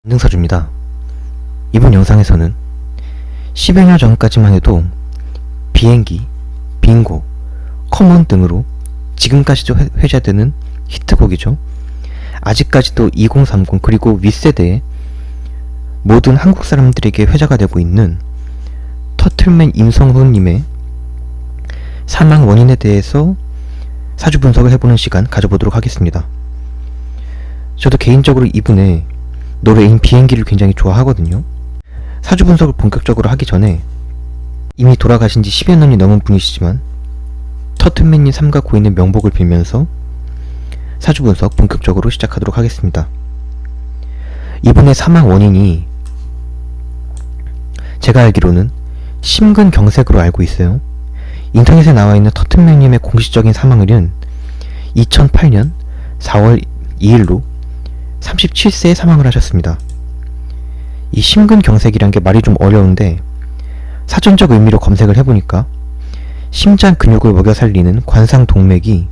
권능사주입니다. 이번 영상에서는 10여 년 전까지만 해도 비행기, 빙고, 커먼 등으로 지금까지도 회자되는 히트곡이죠. 아직까지도 2030 그리고 윗세대의 모든 한국 사람들에게 회자가 되고 있는 터틀맨 임성훈님의 사망 원인에 대해서 사주 분석을 해보는 시간 가져보도록 하겠습니다. 저도 개인적으로 이분의 노래인 비행기를 굉장히 좋아하거든요. 사주 분석을 본격적으로 하기 전에 이미 돌아가신 지 10여 년이 넘은 분이시지만 터틀맨님 삼가 고인의 명복을 빌면서 사주 분석 본격적으로 시작하도록 하겠습니다. 이분의 사망 원인이 제가 알기로는 심근경색으로 알고 있어요. 인터넷에 나와있는 터틀맨님의 공식적인 사망일은 2008년 4월 2일로 37세에 사망을 하셨습니다. 이 심근경색이란 게 말이 좀 어려운데 사전적 의미로 검색을 해보니까 심장 근육을 먹여 살리는 관상동맥이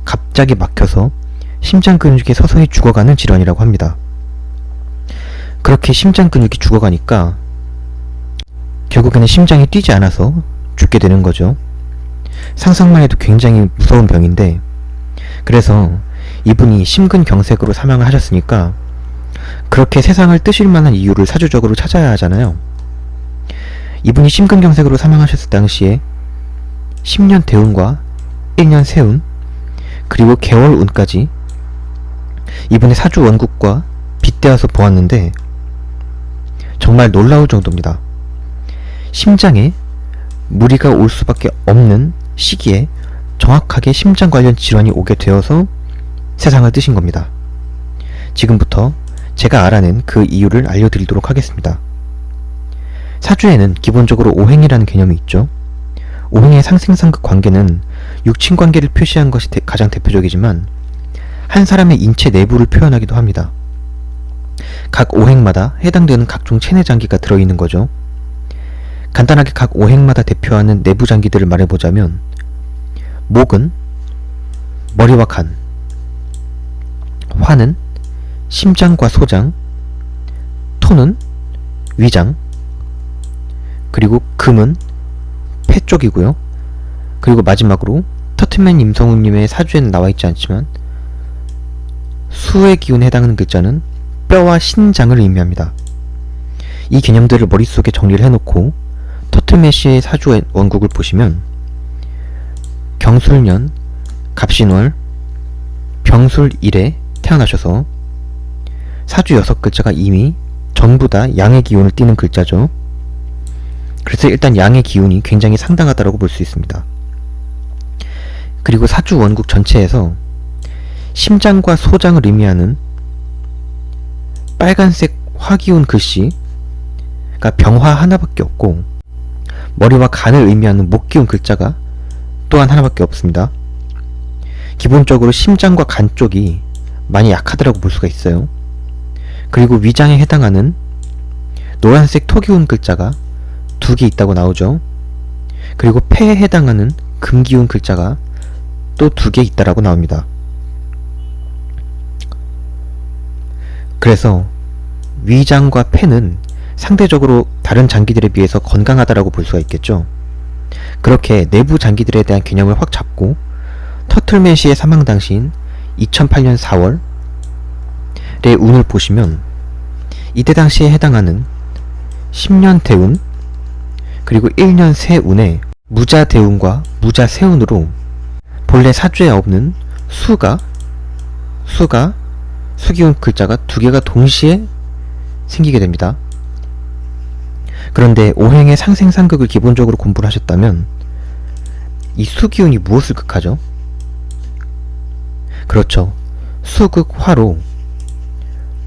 갑자기 막혀서 심장 근육이 서서히 죽어가는 질환이라고 합니다. 그렇게 심장 근육이 죽어가니까 결국에는 심장이 뛰지 않아서 죽게 되는 거죠. 상상만 해도 굉장히 무서운 병인데, 그래서 이분이 심근경색으로 사망을 하셨으니까 그렇게 세상을 뜨실 만한 이유를 사주적으로 찾아야 하잖아요. 이분이 심근경색으로 사망하셨을 당시에 10년 대운과 1년 세운 그리고 개월운까지 이분의 사주 원국과 빗대어서 보았는데 정말 놀라울 정도입니다. 심장에 무리가 올 수밖에 없는 시기에 정확하게 심장 관련 질환이 오게 되어서 세상을 뜨신 겁니다. 지금부터 제가 알아낸 그 이유를 알려드리도록 하겠습니다. 사주에는 기본적으로 오행이라는 개념이 있죠. 오행의 상생상극 관계는 육친관계를 표시한 것이 가장 대표적이지만 한 사람의 인체 내부를 표현하기도 합니다. 각 오행마다 해당되는 각종 체내장기가 들어있는 거죠. 간단하게 각 오행마다 대표하는 내부 장기들을 말해보자면 목은 머리와 간, 화는 심장과 소장, 토는 위장, 그리고 금은 폐 쪽이고요. 그리고 마지막으로 터틀맨 임성훈님의 사주에는 나와있지 않지만 수의 기운에 해당하는 글자는 뼈와 신장을 의미합니다. 이 개념들을 머릿속에 정리를 해놓고 터틀맨 씨의 사주 원국을 보시면 경술년, 갑신월, 병술일에 태어나셔서 사주 6글자가 이미 전부 다 양의 기운을 띠는 글자죠. 그래서 일단 양의 기운이 굉장히 상당하다고 볼 수 있습니다. 그리고 사주 원국 전체에서 심장과 소장을 의미하는 빨간색 화기운 글씨가 병화 하나밖에 없고 머리와 간을 의미하는 목기운 글자가 또한 하나밖에 없습니다. 기본적으로 심장과 간 쪽이 많이 약하다고 볼 수가 있어요. 그리고 위장에 해당하는 노란색 토기운 글자가 2개 있다고 나오죠. 그리고 폐에 해당하는 금기운 글자가 또 2개 있다라고 나옵니다. 그래서 위장과 폐는 상대적으로 다른 장기들에 비해서 건강하다라고 볼 수가 있겠죠. 그렇게 내부 장기들에 대한 개념을 확 잡고 터틀맨 씨의 사망 당시인 2008년 4월의 운을 보시면 이때 당시에 해당하는 10년 대운 그리고 1년 세운에 무자 대운과 무자 세운으로 본래 사주에 없는 수기운 글자가 2개가 동시에 생기게 됩니다. 그런데 오행의 상생상극을 기본적으로 공부를 하셨다면 이 수기운이 무엇을 극하죠? 그렇죠. 수극화로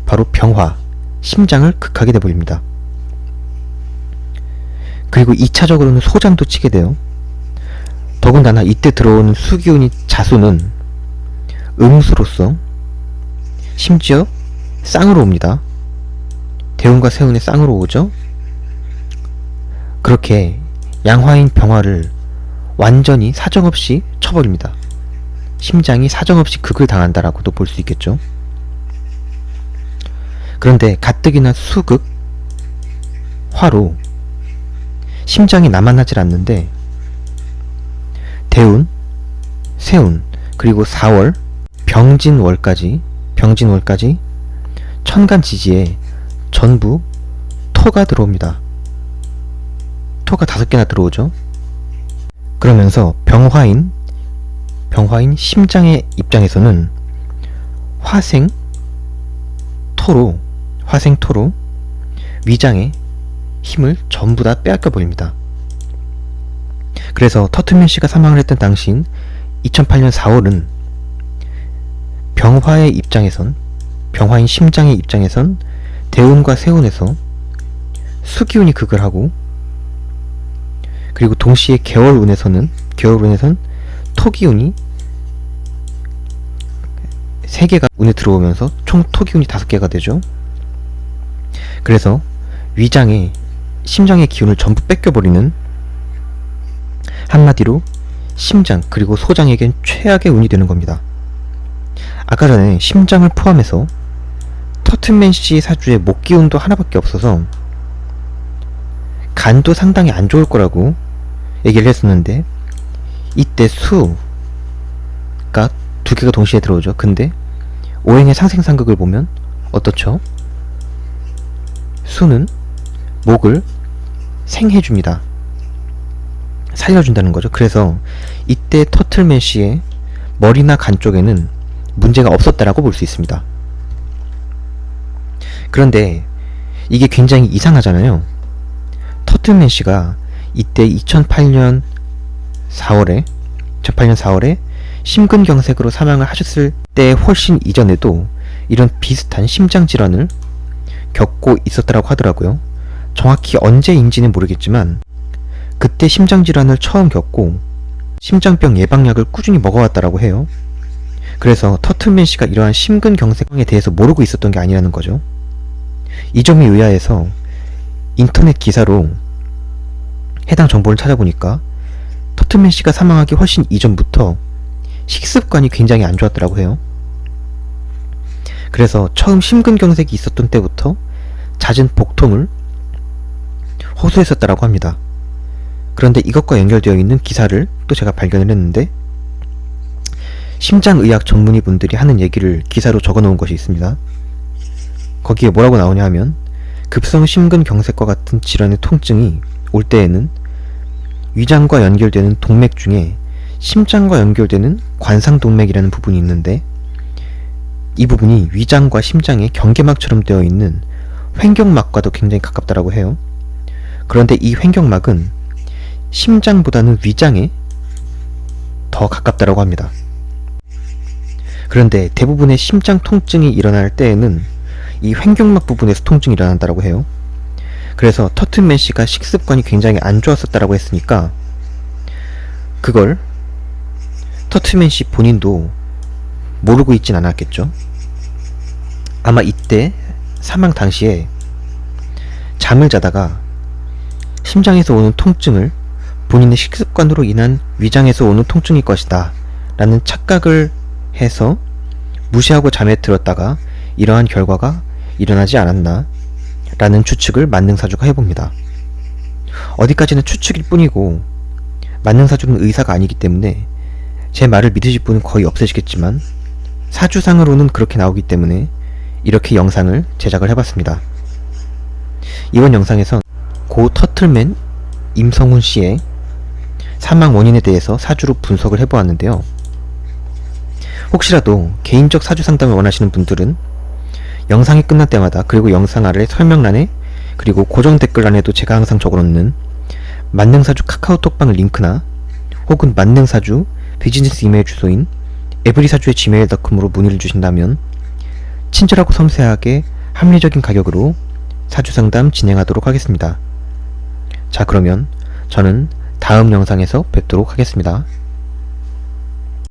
바로 병화, 심장을 극하게 되버립니다. 그리고 2차적으로는 소장도 치게 돼요. 더군다나 이때 들어오는 수기운이 자수는 음수로서 심지어 쌍으로 옵니다. 대운과 세운의 쌍으로 오죠. 그렇게 양화인 병화를 완전히 사정없이 쳐버립니다. 심장이 사정없이 극을 당한다라고도 볼 수 있겠죠. 그런데 가뜩이나 수극, 화로 심장이 남아나질 않는데 대운, 세운, 그리고 4월, 병진월까지 천간지지에 전부 토가 들어옵니다. 토가 5개나 들어오죠. 그러면서 병화인 심장의 입장에서는 화생토로 위장의 힘을 전부 다 빼앗겨 버립니다. 그래서 터틀맨 씨가 사망을 했던 당시인 2008년 4월은 병화인 심장의 입장에선 대운과 세운에서 수기운이 극을 하고, 그리고 동시에 개월운에선 토기운이 3개가 운에 들어오면서 총 토기운이 5개가 되죠. 그래서 위장에 심장의 기운을 전부 뺏겨버리는, 한마디로 심장 그리고 소장에겐 최악의 운이 되는 겁니다. 아까 전에 심장을 포함해서 터틀맨 씨 사주에 목기운도 하나밖에 없어서 간도 상당히 안 좋을 거라고 얘기를 했었는데, 이때 수가 2개가 동시에 들어오죠. 근데 오행의 상생상극을 보면 어떻죠? 수는 목을 생해줍니다. 살려준다는 거죠. 그래서 이때 터틀맨 씨의 머리나 간 쪽에는 문제가 없었다라고 볼 수 있습니다. 그런데 이게 굉장히 이상하잖아요. 터틀맨 씨가 이때 2008년 4월에 심근경색으로 사망을 하셨을 때 훨씬 이전에도 이런 비슷한 심장질환을 겪고 있었다고 하더라고요. 정확히 언제인지는 모르겠지만 그때 심장질환을 처음 겪고 심장병 예방약을 꾸준히 먹어왔다라고 해요. 그래서 터틀맨 씨가 이러한 심근경색에 대해서 모르고 있었던 게 아니라는 거죠. 이 점에 의아해서 인터넷 기사로 해당 정보를 찾아보니까 터틀맨 씨가 사망하기 훨씬 이전부터 식습관이 굉장히 안 좋았더라고 해요. 그래서 처음 심근경색이 있었던 때부터 잦은 복통을 호소했었다라고 합니다. 그런데 이것과 연결되어 있는 기사를 또 제가 발견을 했는데, 심장의학 전문의 분들이 하는 얘기를 기사로 적어 놓은 것이 있습니다. 거기에 뭐라고 나오냐 하면, 급성 심근경색과 같은 질환의 통증이 올 때에는 위장과 연결되는 동맥 중에 심장과 연결되는 관상동맥이라는 부분이 있는데, 이 부분이 위장과 심장의 경계막처럼 되어 있는 횡격막과도 굉장히 가깝다라고 해요. 그런데 이 횡격막은 심장보다는 위장에 더 가깝다라고 합니다. 그런데 대부분의 심장 통증이 일어날 때에는 이 횡격막 부분에서 통증이 일어난다고 해요. 그래서 터틀맨 씨가 식습관이 굉장히 안 좋았었다라고 했으니까 그걸 터틀맨 씨 본인도 모르고 있진 않았겠죠. 아마 이때 사망 당시에 잠을 자다가 심장에서 오는 통증을 본인의 식습관으로 인한 위장에서 오는 통증일 것이다 라는 착각을 해서 무시하고 잠에 들었다가 이러한 결과가 일어나지 않았나 라는 추측을 만능사주가 해봅니다. 어디까지나 추측일 뿐이고 만능사주는 의사가 아니기 때문에 제 말을 믿으실 분은 거의 없으시겠지만 사주상으로는 그렇게 나오기 때문에 이렇게 영상을 제작을 해봤습니다. 이번 영상에선 고 터틀맨 임성훈 씨의 사망 원인에 대해서 사주로 분석을 해보았는데요. 혹시라도 개인적 사주 상담을 원하시는 분들은 영상이 끝날 때마다, 그리고 영상 아래 설명란에 그리고 고정 댓글란에도 제가 항상 적어놓는 만능사주 카카오톡방 링크나 혹은 만능사주 비즈니스 이메일 주소인 에브리사주의 gmail.com으로 문의를 주신다면 친절하고 섬세하게 합리적인 가격으로 사주상담 진행하도록 하겠습니다. 자, 그러면 저는 다음 영상에서 뵙도록 하겠습니다.